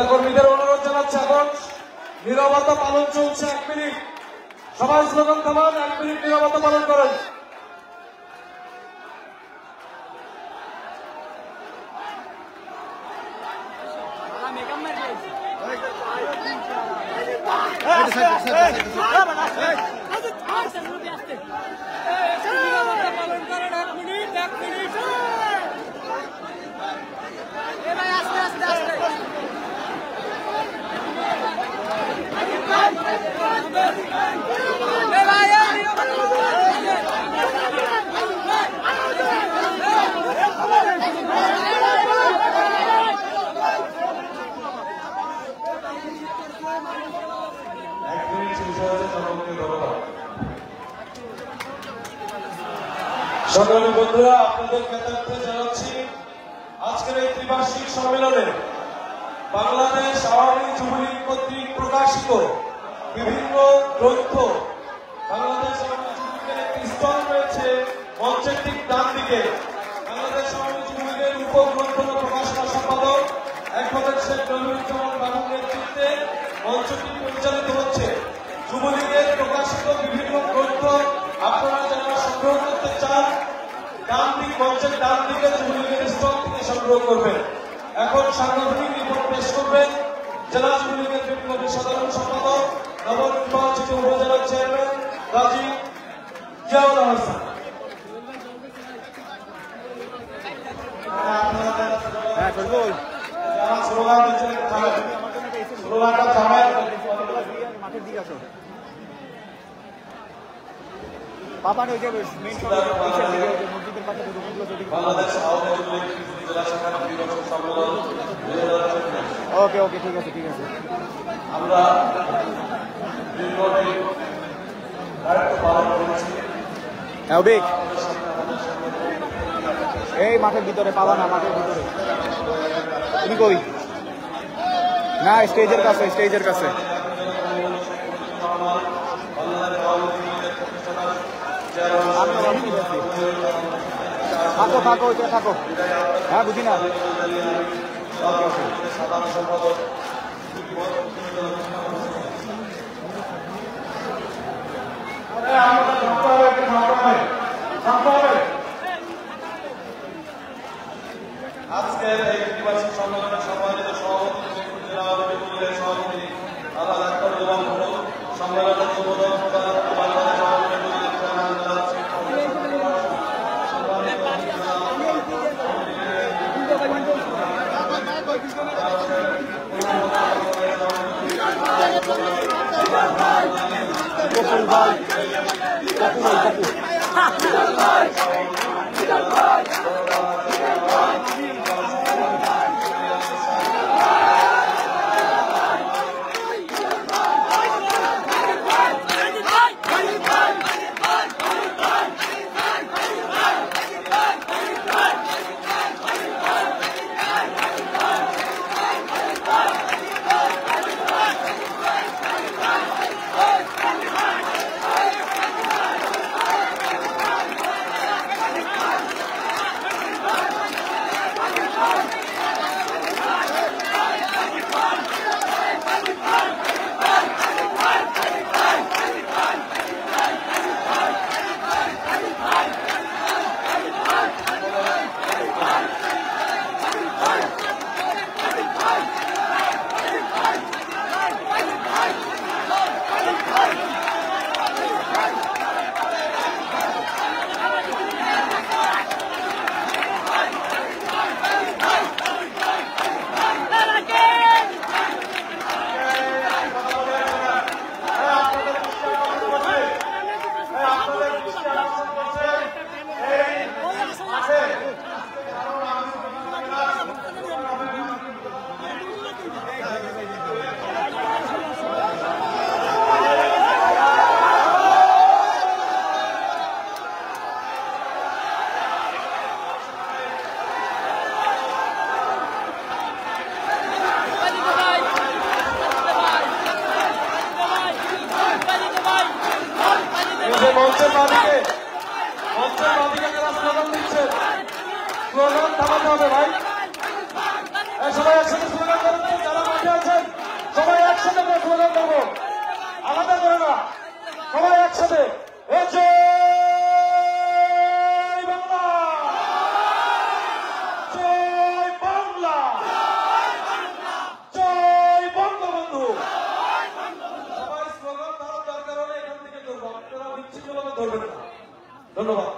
নেতাকর্মীদের অনুরোধ জানাচ্ছে এখন নীরবতা পালন চলছে 1 মিনিট। সবাই স্লোগান থামান, 1 মিনিট নীরবতা পালন করেন। সংগ্রামী বন্ধুরা, আপনাদের জ্ঞাতার্থে জানাচ্ছি আজকের এই ত্রিবার্ষিক সম্মেলনে বাংলাদেশ আওয়ামী যুবলীগ কর্তৃক প্রকাশিত বিভিন্ন গ্রন্থ, বাংলাদেশ আওয়ামী যুবলীগের একটি স্টল রয়েছে মঞ্চের ঠিক ডান দিকে। বাংলাদেশ আওয়ামী যুবলীগের উপগ্রন্থ প্রকাশনা সম্পাদক অ্যাডভোকেট শেখ নজরুজ্জামান বাবুর নেতৃত্বে মঞ্চটি পরিচালিত হচ্ছে। যুবলীগের প্রকাশিত বিভিন্ন গ্রন্থ আপনারা যারা সংগ্রহ করতে চান, ডান দিক মঞ্চের ডান দিকে যুবলীগের স্টল থেকে সংগ্রহ করবেন। এখন সাংগঠনিক রিপোর্ট পেশ করবেন জেলা যুবলীগের বিপ্লবী সাধারণ সম্পাদক নবনির্বাচিত উপজেলা চেয়ারম্যান গাজী জিয়াউল হাসান। স্লোগান দিচ্ছেন, স্লোগানটা থামায় মাঠের দিকে আসো। বাংলাদেশ আওয়ামী লীগ জেলা শাখার নির্বাচন সম্মেলন 2024। ওকে ওকে, ঠিক আছে ঠিক আছে। আমরা দায়িত্ব পালন করছি। এই মাঠের ভিতরে পাবা না, মাঠের ভিতরে তুমি কই? না, স্টেজের কাছে, স্টেজের কাছে। থাকো থাকো, ওইটা থাকো। হ্যাঁ, বুঝি না। সাধারণ সম্পাদক আজকের এই ত্রিবার্ষিক সম্মেলনে সম্মানিত সভাপতি সভাপতি আল্লাহ ডাক্তার গোলাম মোড়ক, সম্মেলনের উদ্বোধন বাংলাদেশ আওয়ামী লীগের চেয়ারম্যান জানাচ্ছি। মঞ্চের মালিকে যারা স্লোগান দিচ্ছেন, স্লোগান থামাতে হবে ভাই। সবাই একসাথে স্লোগান করতে যারা মাঠে করবেন না। ধন্যবাদ।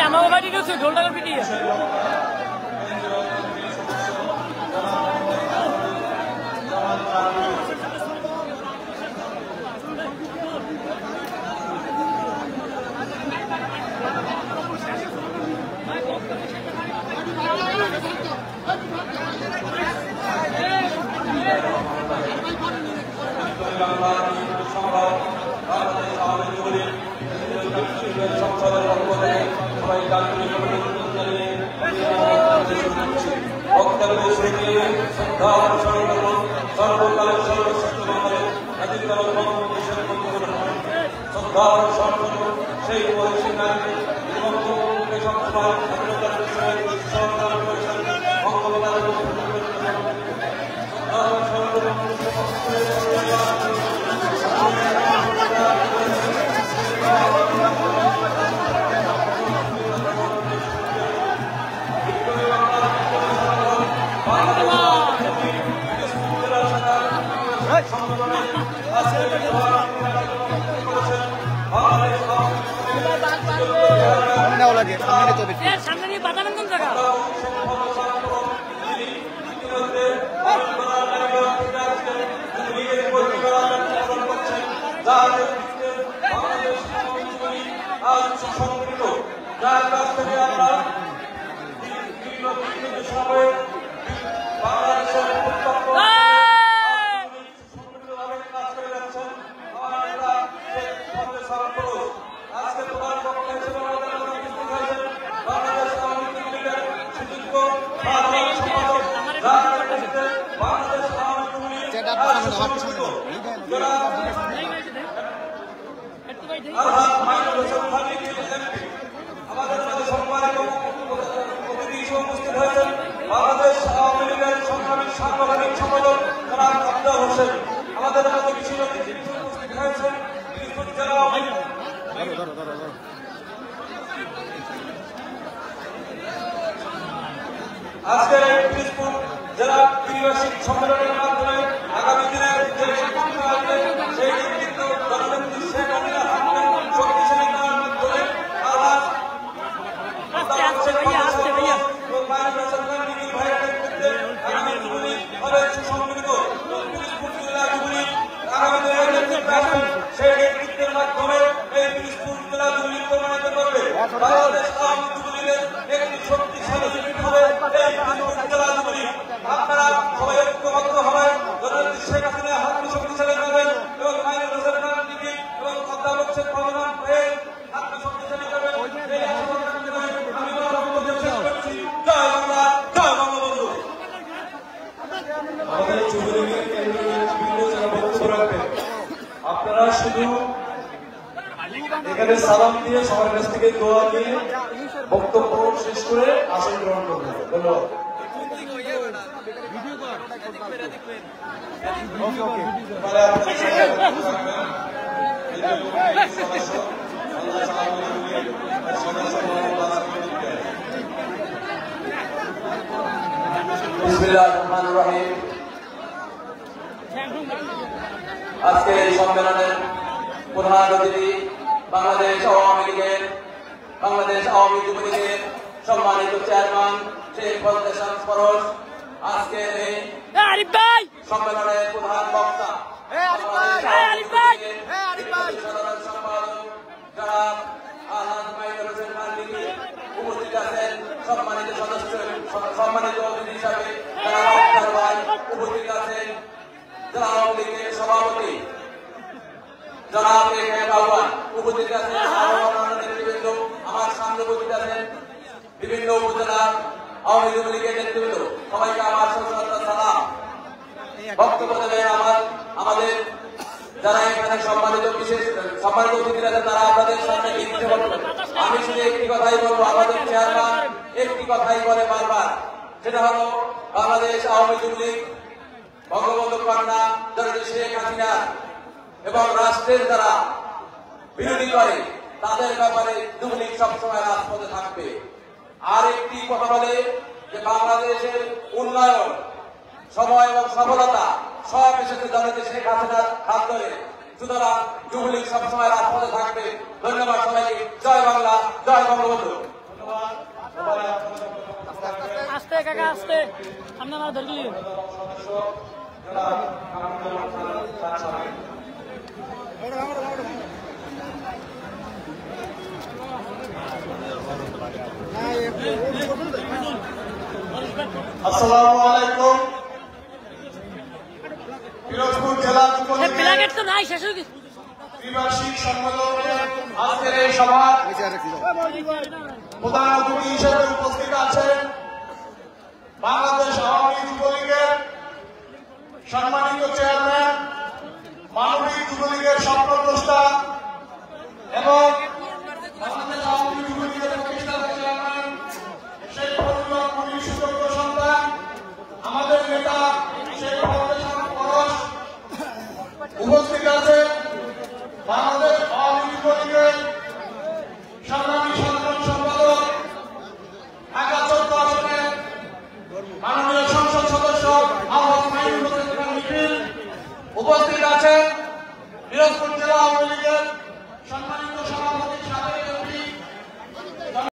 আমার বাড়ি গেছে ঢোলটাকে পিটিয়ে সেই সামনে নিয়ে বাঁধানো কোন জায়গা যার কাছ থেকে আমরা বাংলাদেশের আজকে প্রধান বক্তা হিসেবে বাংলাদেশ আওয়ামী লীগের সুযোগ্য সাধারণ সম্পাদক বাংলাদেশ আওয়ামী লীগের আমাদের মধ্যে সম্মানিত অতিথি হিসেবে উপস্থিত হয়েছেন বাংলাদেশ আওয়ামী লীগের সংগ্রামী সাংগঠনিক সম্পাদক জনাব আফজাল হোসেন। আমাদের মধ্যে কিছু অতিথি হিসেবে উপস্থিত হয়েছেন জেলা আজকের এই পিরোজপুর জেলা ত্রিবার্ষিক সম্মেলনের মাধ্যমে আগামী দিনের যে নেতৃত্ব আসবে সেই নেতৃত্ব জননেত্রী শেখ হাসিনা শক্তিশালী করার মাধ্যমে আজ আগামী যুবলীগ হবে সুসংগঠিত পিরোজপুর জেলা যুবলীগ আগামী দিনের নেতৃত্ব আসবে সেই নেতৃত্বের মাধ্যমে এই পিরোজপুর জেলা যুবলীগ প্রমাণিত করবে বাংলাদেশ আওয়ামী যুবলীগের একটি শক্তিশালী ইউনিট হবে এই পিরোজপুর জেলা যুবলীগ। আপনারা সবাই ঐক্যবদ্ধ হবেন, জননেত্রী শেখ হাসিনা হাতকে শক্তিশালী করবেন এবং মাইনুল হোসেন খান এবং অধ্যাপক শেখ ফজলুল ভাইয়ের হাতকে শক্তিশালী করবেন। এই আশীর্বাদ করতে হবে। আমি বক্তব্য শেষ করছি। জয় বাংলা, জয় বঙ্গবন্ধু। আমাদের যুবলীগের কেন্দ্রীয় নেতৃবৃন্দ যারা বক্তব্য রাখবেন, আপনারা শুধু এখানে সালাম দিয়ে সবার কাছ থেকে দোয়া দিয়ে বক্তব্য শেষ করে আসন গ্রহণ করবেন। ধন্যবাদ। বিসমিল্লাহির রহমানির রহিম। আজকে এই সম্মেলনের প্রধান অতিথি বাংলাদেশ আওয়ামী লীগের বাংলাদেশ আওয়ামী যুবলীগের সম্মানিত চেয়ারম্যান শেখ ফজলেশান ফরজ। আজকে এই সম্মেলনের প্রধান বক্তা সাধারণ সম্পাদক জনাব আলহাজ মাইনুল হোসেন খান লিখি উপস্থিত আছেন। সম্মানিত সদস্য সম্মানিত অতিথি হিসাবে জনাব আখতার ভাই উপস্থিত আছেন। জেলা আওয়ামী লীগের সভাপতি জনাব আহ্বান উপস্থিত আছেন। অন্যান্য নেতৃবৃন্দ আমার সামনে উপস্থিত আছেন। বিভিন্ন উপজেলা আওয়ামী লীগের নেতৃবৃন্দ সবাইকে আমার সশ্রদ্ধ সালাম। বক্তব্য দেবেন আমাদের যারা এখানে সম্মানিত অতিথি আছেন তারা আপনাদের সামনে লিখতে বলবেন। আমি শুধু একটি কথাই বলবো, আমাদের চেয়ারম্যান একটি কথাই বলে বারবার, সেটা হলো বাংলাদেশ আওয়ামী যুবলীগ বঙ্গবন্ধু কন্যা জননেত্রী শেখ হাসিনা এবং রাষ্ট্রের যারা বিরোধী করে তাদের ব্যাপারে যুবলীগ সবসময় রাজপথে থাকবে। আর একটি কথা বলে যে বাংলাদেশের উন্নয়ন সময় এবং সফলতা সব এসেছে জানাতে শেখ হাসিনার হাত ধরে। সুতরাং যুবলীগ সবসময় রাজপথে থাকবে। ধন্যবাদ সবাইকে। জয় বাংলা, জয় বঙ্গবন্ধু। আস্তে কাকা আস্তে, সামনে আমার ধরলি। আসসালামু আলাইকুম। পিরোজপুর জেলা যুবলীগের প্লাগেট তো নাই, শেষ হয়ে গেছে। ত্রিবার্ষিক সম্মেলনের আজকের এই সভার প্রধান অতিথি হিসেবে উপস্থিত আছেন বাংলাদেশ আওয়ামী যুবলীগের সম্মানিত চেয়ারম্যান, মানবিক যুবলীগের স্বপ্নদ্রষ্টা এবং বাংলাদেশ আওয়ামী যুবলীগের প্রতিষ্ঠাতা চেয়ারম্যান শেখ ফজলুল মনির সুযোগ্য সন্তান, আমাদের নেতা শেখ ফাউন্ডেশন পরশ উপস্থিত আছেন বাংলাদেশ আওয়ামী যুবলীগের সংগ্রামী সাধারণ সম্পাদক, ঢাকা 14 আসনের মাননীয় সংসদ সদস্য আহ্বায়ক মাইনুল হোসেন খান নিখিল, উপস্থিত আছেন পিরোজপুর জেলা আওয়ামী লীগের সম্মানিত সভাপতি সাবেক